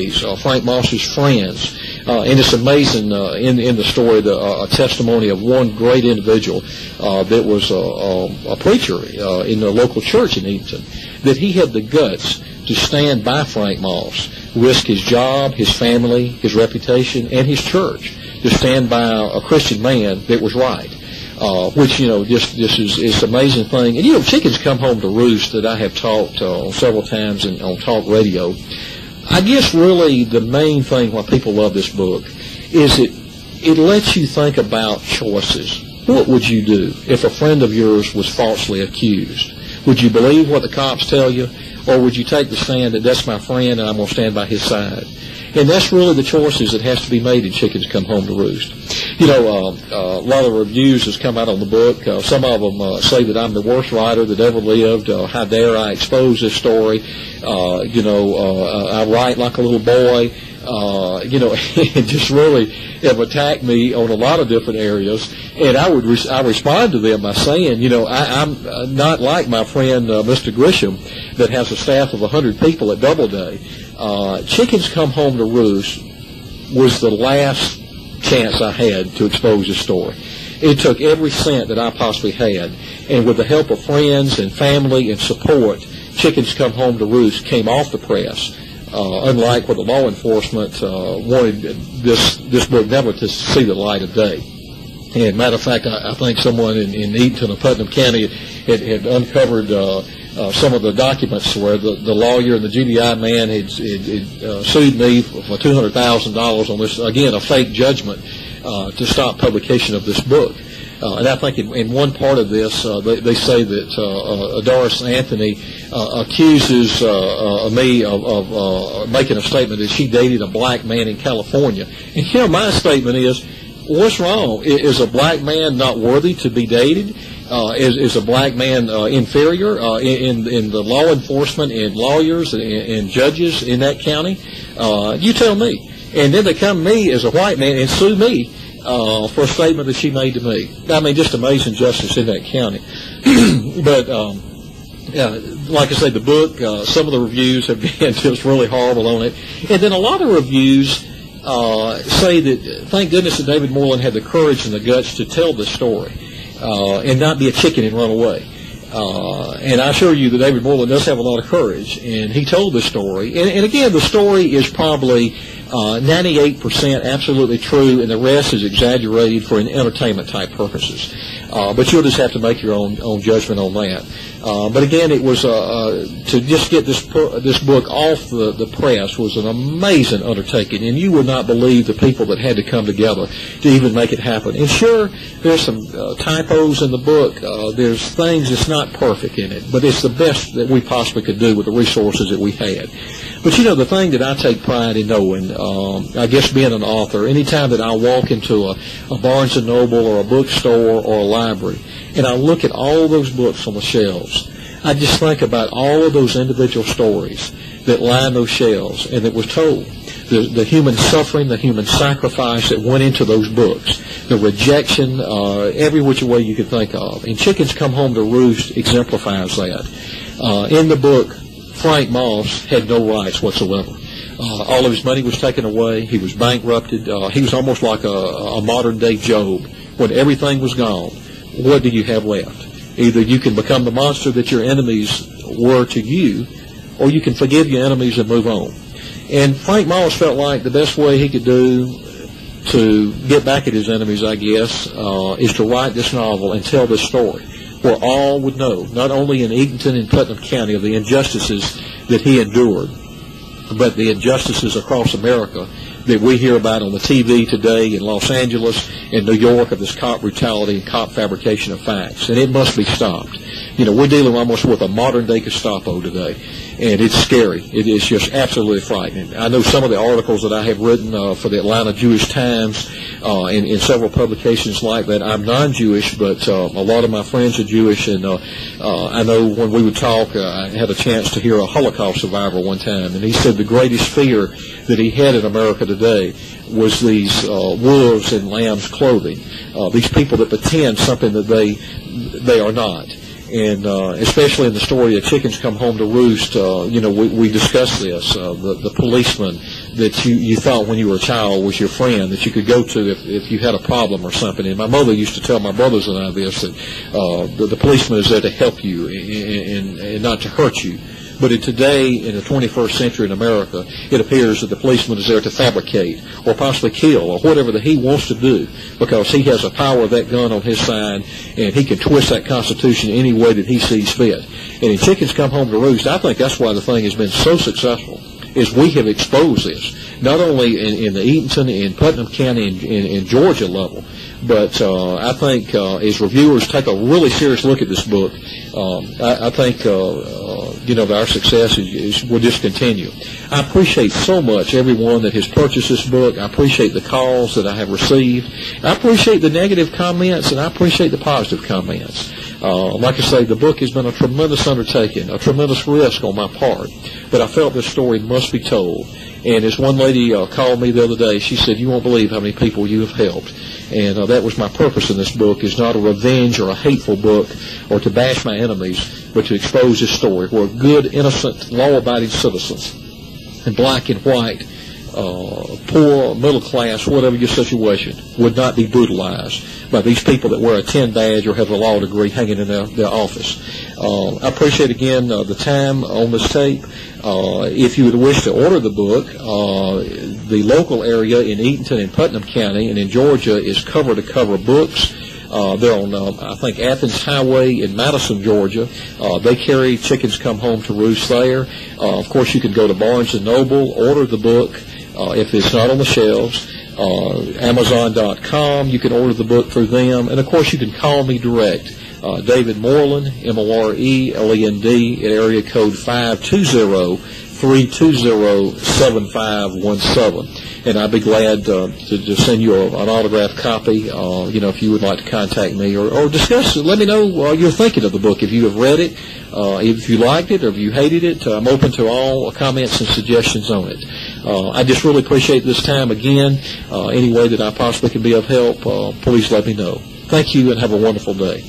enemies, Frank Moss's friends. And it's amazing in the story, a testimony of one great individual that was a preacher in the local church in Eatonton, that he had the guts to stand by Frank Moss, risk his job, his family, his reputation, and his church, to stand by a Christian man that was right. Which, this is an amazing thing. And, Chickens Come Home to Roost, that I have talked several times on talk radio, I guess really the main thing why people love this book is it lets you think about choices. What would you do if a friend of yours was falsely accused? Would you believe what the cops tell you, or would you take the stand that that's my friend and I'm going to stand by his side? And that's really the choices that has to be made in Chickens Come Home to Roost. A lot of reviews has come out on the book. Some of them say that I'm the worst writer that ever lived. How dare I expose this story? I write like a little boy. And just really have attacked me on a lot of different areas. And I respond to them by saying, I'm not like my friend Mr. Grisham that has a staff of 100 people at Doubleday. Chickens Come Home to Roost was the last chance I had to expose this story. It took every cent that I possibly had, and with the help of friends and family and support, Chickens Come Home to Roost came off the press. Unlike what the law enforcement wanted this book never to see the light of day. And matter of fact, I think someone in Eatonton or Putnam County had uncovered some of the documents where the lawyer and the GBI man had sued me for $200,000 on this, again, a fake judgment to stop publication of this book. And I think in one part of this, they say that Doris Anthony accuses me of making a statement that she dated a black man in California. And my statement is, what's wrong? Is a black man not worthy to be dated? Is a black man inferior in the law enforcement and lawyers and judges in that county? You tell me. And then they come to me as a white man and sue me for a statement that she made to me. I mean, just amazing justice in that county. But like I say, the book, some of the reviews have been just really horrible on it. And then a lot of reviews say that, thank goodness that David Moreland had the courage and the guts to tell this story and not be a chicken and run away. And I assure you that David Moreland does have a lot of courage, and he told this story. And again, the story is probably 98% absolutely true, and the rest is exaggerated for entertainment-type purposes. But you'll just have to make your own judgment on that. But again, it was to just get this book off the press was an amazing undertaking, and you would not believe the people that had to come together to even make it happen. And sure, there's some typos in the book. There's things that's not perfect in it, but it's the best that we possibly could do with the resources that we had. But the thing that I take pride in knowing, I guess being an author, anytime that I walk into a Barnes & Noble or a bookstore or a library, and I look at all those books on the shelves, I just think about all of those individual stories that line those shelves and that was told. The human suffering, the human sacrifice that went into those books, the rejection, every which way you could think of. And Chickens Come Home to Roost exemplifies that. In the book, Frank Moss had no rights whatsoever. All of his money was taken away. He was bankrupted. He was almost like a modern-day Job. When everything was gone, what do you have left? Either you can become the monster that your enemies were to you, or you can forgive your enemies and move on. And Frank Moss felt like the best way he could do to get back at his enemies, I guess, is to write this novel and tell this story, where all would know, not only in Eatonton and Putnam County, of the injustices that he endured, but the injustices across America that we hear about on the TV today in Los Angeles and New York of this cop brutality and cop fabrication of facts. And it must be stopped. We're dealing almost with a modern-day Gestapo today, and it's scary. It is just absolutely frightening. I know some of the articles that I have written for the Atlanta Jewish Times in several publications like that. I'm non-Jewish, but a lot of my friends are Jewish, and I know when we would talk, I had a chance to hear a Holocaust survivor one time, and he said the greatest fear that he had in America today was these wolves in lamb's clothing, these people that pretend something that they are not. And especially in the story of Chickens Come Home to Roost, we discussed this. The policeman that you thought when you were a child was your friend that you could go to if you had a problem or something. And my mother used to tell my brothers and I this, that the policeman is there to help you and not to hurt you. But today, in the 21st century in America, it appears that the policeman is there to fabricate or possibly kill or whatever that he wants to do, because he has the power of that gun on his side, and he can twist that Constitution any way that he sees fit. And in Chickens Come Home to Roost, I think that's why the thing has been so successful, is we have exposed this, not only in the Eatonton and Putnam County in Georgia level, but I think as reviewers take a really serious look at this book, I think that our success will just continue. I appreciate so much everyone that has purchased this book. I appreciate the calls that I have received. I appreciate the negative comments, and I appreciate the positive comments. Like I say, the book has been a tremendous undertaking, a tremendous risk on my part, but I felt this story must be told. And as one lady called me the other day, she said, "You won't believe how many people you have helped." And that was my purpose in this book, is not a revenge or a hateful book or to bash my enemies, but to expose this story where good, innocent, law-abiding citizens, in black and white, poor, middle class, whatever your situation, would not be brutalized by these people that wear a 10 badge or have a law degree hanging in their office. I appreciate again the time on this tape. If you would wish to order the book, the local area in Eatonton and Putnam County and in Georgia is Cover to Cover Books. They're on, I think, Athens Highway in Madison, Georgia. They carry Chickens Come Home to Roost there. Of course, you can go to Barnes & Noble, order the book if it's not on the shelves. Amazon.com, you can order the book through them. And, of course, you can call me direct. David Moreland, Moreland, at area code 520-320-7517. And I'd be glad to send you an autographed copy, if you would like to contact me or discuss it. Let me know your thinking of the book. If you have read it, if you liked it or if you hated it, I'm open to all comments and suggestions on it. I just really appreciate this time again. Any way that I possibly can be of help, please let me know. Thank you and have a wonderful day.